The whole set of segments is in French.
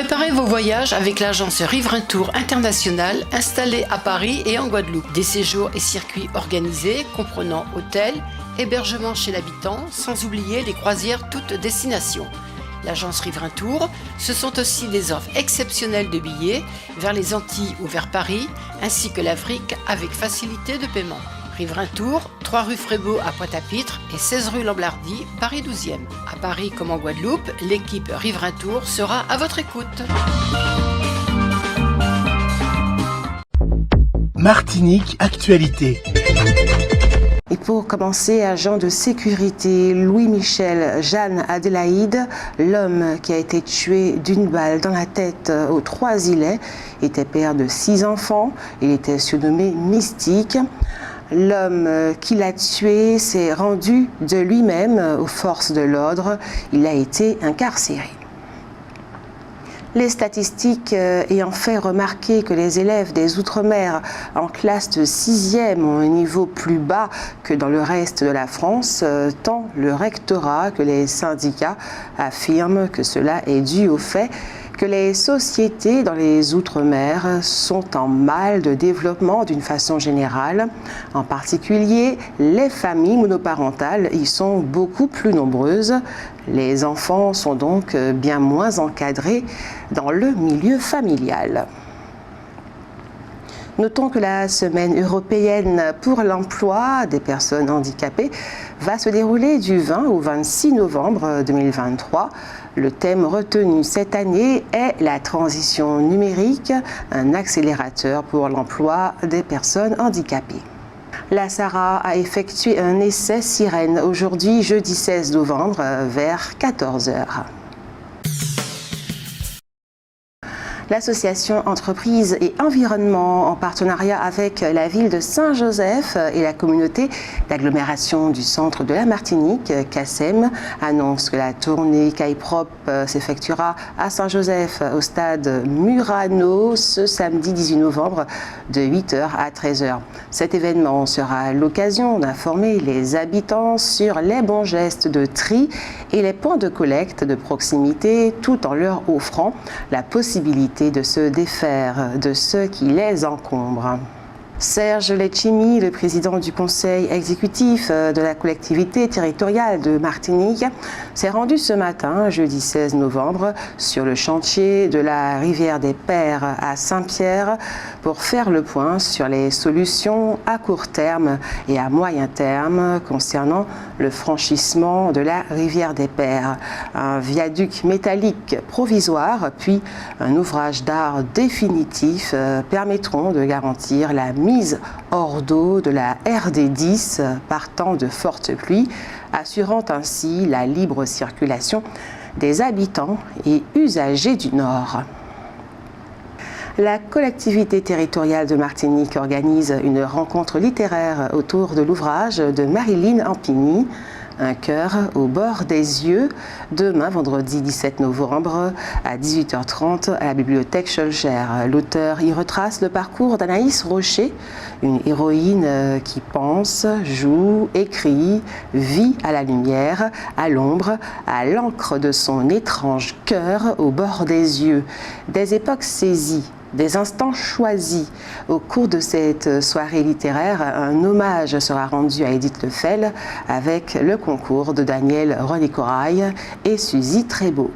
Préparez vos voyages avec l'agence Riverains Tour International installée à Paris et en Guadeloupe. Des séjours et circuits organisés comprenant hôtels, hébergement chez l'habitant, sans oublier les croisières toutes destinations. L'agence Riverains Tour, ce sont aussi des offres exceptionnelles de billets vers les Antilles ou vers Paris, ainsi que l'Afrique avec facilité de paiement. Riverains Tour, 3 rue Frébeau à Pointe-à-Pitre et 16 rue Lamblardy, Paris 12e. À Paris comme en Guadeloupe, l'équipe Riverains Tour sera à votre écoute. Martinique Actualité. Et pour commencer, agent de sécurité Louis-Michel Jeanne Adélaïde, l'homme qui a été tué d'une balle dans la tête aux Trois-Îlets, était père de 6 enfants. Il était surnommé Mystique. L'homme qui l'a tué s'est rendu de lui-même aux forces de l'ordre. Il a été incarcéré. Les statistiques ayant fait remarquer que les élèves des Outre-mer en classe de 6e ont un niveau plus bas que dans le reste de la France, tant le rectorat que les syndicats affirment que cela est dû au fait que les sociétés dans les Outre-mer sont en mal de développement d'une façon générale. En particulier, les familles monoparentales y sont beaucoup plus nombreuses. Les enfants sont donc bien moins encadrés dans le milieu familial. Notons que la semaine européenne pour l'emploi des personnes handicapées va se dérouler du 20 au 26 novembre 2023. Le thème retenu cette année est la transition numérique, un accélérateur pour l'emploi des personnes handicapées. La SARA a effectué un essai sirène aujourd'hui, jeudi 16 novembre, vers 14 h. L'association Entreprises et Environnement, en partenariat avec la ville de Saint-Joseph et la communauté d'agglomération du centre de la Martinique, CASEM, annonce que la tournée Caille-Prop s'effectuera à Saint-Joseph au stade Murano ce samedi 18 novembre de 8 h à 13 h. Cet événement sera l'occasion d'informer les habitants sur les bons gestes de tri et les points de collecte de proximité tout en leur offrant la possibilité de se défaire de ceux qui les encombrent. Serge Letchimy, le président du conseil exécutif de la collectivité territoriale de Martinique, s'est rendu ce matin, jeudi 16 novembre, sur le chantier de la rivière des Pères à Saint-Pierre pour faire le point sur les solutions à court terme et à moyen terme concernant le franchissement de la rivière des Pères. Un viaduc métallique provisoire puis un ouvrage d'art définitif permettront de garantir la mise hors d'eau de la RD 10 partant de fortes pluies, assurant ainsi la libre circulation des habitants et usagers du Nord. La collectivité territoriale de Martinique organise une rencontre littéraire autour de l'ouvrage de Marilyn Ampigny, Un cœur au bord des yeux, demain, vendredi 17 novembre, à 18 h 30 à la bibliothèque Schœlcher. L'auteur y retrace le parcours d'Anaïs Rocher, une héroïne qui pense, joue, écrit, vit à la lumière, à l'ombre, à l'encre de son étrange cœur au bord des yeux. Des époques saisies, des instants choisis. Au cours de cette soirée littéraire, un hommage sera rendu à Édith Lefel avec le concours de Daniel René-Corail et Suzy Trébeau.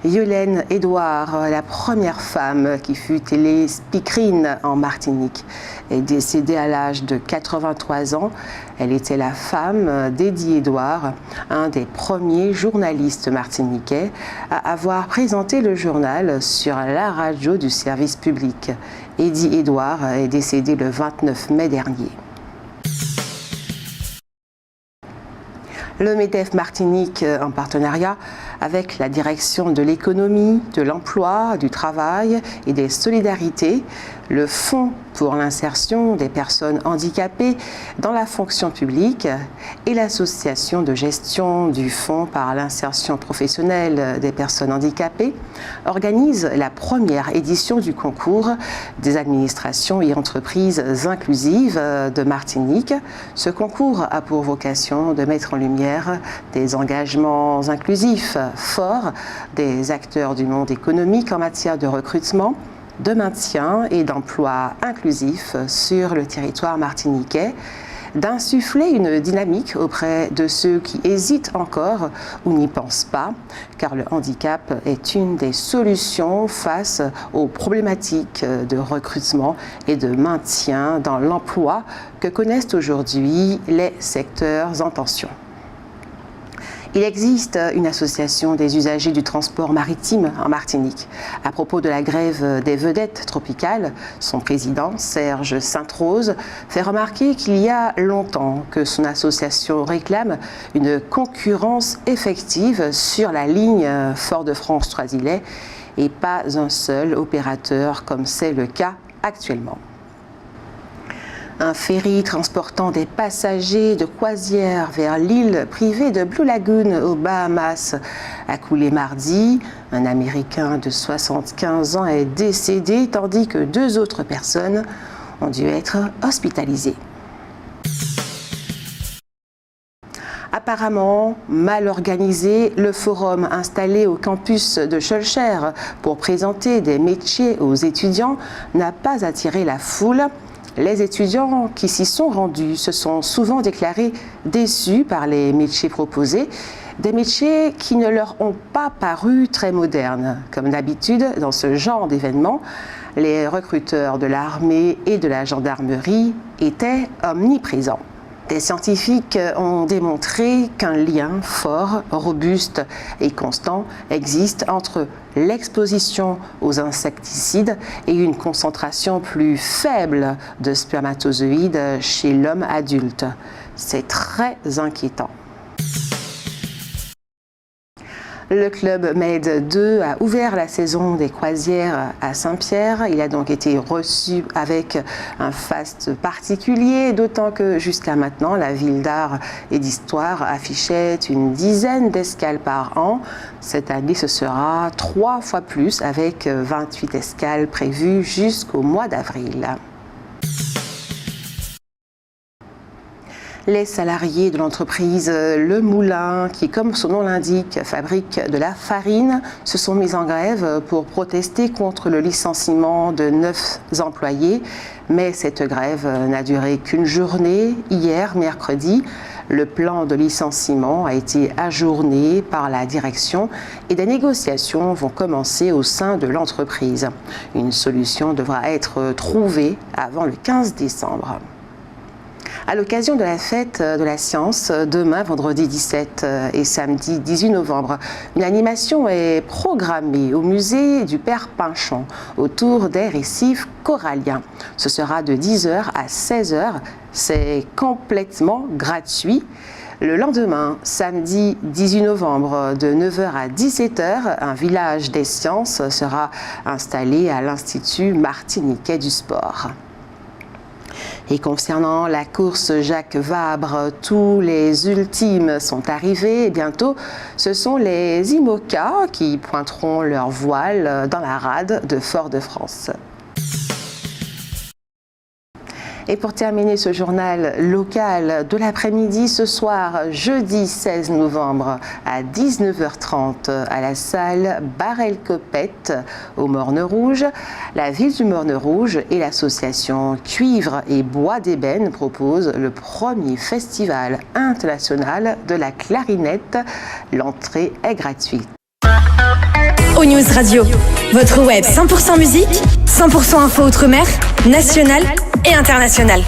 Yolène Édouard, la première femme qui fut télé-speakerine en Martinique, est décédée à l'âge de 83 ans. Elle était la femme d'Eddie Édouard, un des premiers journalistes martiniquais à avoir présenté le journal sur la radio du service public. Eddie Édouard est décédé le 29 mai dernier. Le MEDEF Martinique, en partenariat avec la direction de l'économie, de l'emploi, du travail et des solidarités, le Fonds pour l'insertion des personnes handicapées dans la fonction publique et l'Association de gestion du Fonds par l'insertion professionnelle des personnes handicapées organisent la première édition du concours des administrations et entreprises inclusives de Martinique. Ce concours a pour vocation de mettre en lumière des engagements inclusifs forts des acteurs du monde économique en matière de recrutement, de maintien et d'emploi inclusif sur le territoire martiniquais, d'insuffler une dynamique auprès de ceux qui hésitent encore ou n'y pensent pas, car le handicap est une des solutions face aux problématiques de recrutement et de maintien dans l'emploi que connaissent aujourd'hui les secteurs en tension. Il existe une association des usagers du transport maritime en Martinique. À propos de la grève des vedettes tropicales, son président, Serge Sainte-Rose, fait remarquer qu'il y a longtemps que son association réclame une concurrence effective sur la ligne Fort-de-France-Trois-Îlets et pas un seul opérateur comme c'est le cas actuellement. Un ferry transportant des passagers de croisière vers l'île privée de Blue Lagoon aux Bahamas a coulé mardi. Un Américain de 75 ans est décédé tandis que 2 autres personnes ont dû être hospitalisées. Apparemment mal organisé, le forum installé au campus de Schœlcher pour présenter des métiers aux étudiants n'a pas attiré la foule. Les étudiants qui s'y sont rendus se sont souvent déclarés déçus par les métiers proposés, des métiers qui ne leur ont pas paru très modernes. Comme d'habitude, dans ce genre d'événement, les recruteurs de l'armée et de la gendarmerie étaient omniprésents. Des scientifiques ont démontré qu'un lien fort, robuste et constant existe entre l'exposition aux insecticides et une concentration plus faible de spermatozoïdes chez l'homme adulte. C'est très inquiétant. Le club Med 2 a ouvert la saison des croisières à Saint-Pierre. Il a donc été reçu avec un faste particulier, d'autant que jusqu'à maintenant, la ville d'art et d'histoire affichait une dizaine d'escales par an. Cette année, ce sera 3 fois plus, avec 28 escales prévues jusqu'au mois d'avril. Les salariés de l'entreprise Le Moulin, qui, comme son nom l'indique, fabrique de la farine, se sont mis en grève pour protester contre le licenciement de 9 employés. Mais cette grève n'a duré qu'une journée. Hier, mercredi, le plan de licenciement a été ajourné par la direction et des négociations vont commencer au sein de l'entreprise. Une solution devra être trouvée avant le 15 décembre. À l'occasion de la fête de la science, demain, vendredi 17 et samedi 18 novembre, une animation est programmée au musée du Père Pinchon autour des récifs coralliens. Ce sera de 10h à 16h. C'est complètement gratuit. Le lendemain, samedi 18 novembre, de 9h à 17h, un village des sciences sera installé à l'Institut martiniquais du sport. Et concernant la course Jacques Vabre, tous les ultimes sont arrivés et bientôt ce sont les IMOCA qui pointeront leur voile dans la rade de Fort-de-France. Et pour terminer ce journal local de l'après-midi, ce soir, jeudi 16 novembre à 19h30 à la salle Barel-Copette au Morne-Rouge, la ville du Morne-Rouge et l'association Cuivre et Bois d'Ébène proposent le premier festival international de la clarinette. L'entrée est gratuite. O-News Radio, votre web 100% musique, 100% info outre-mer, nationale et internationale.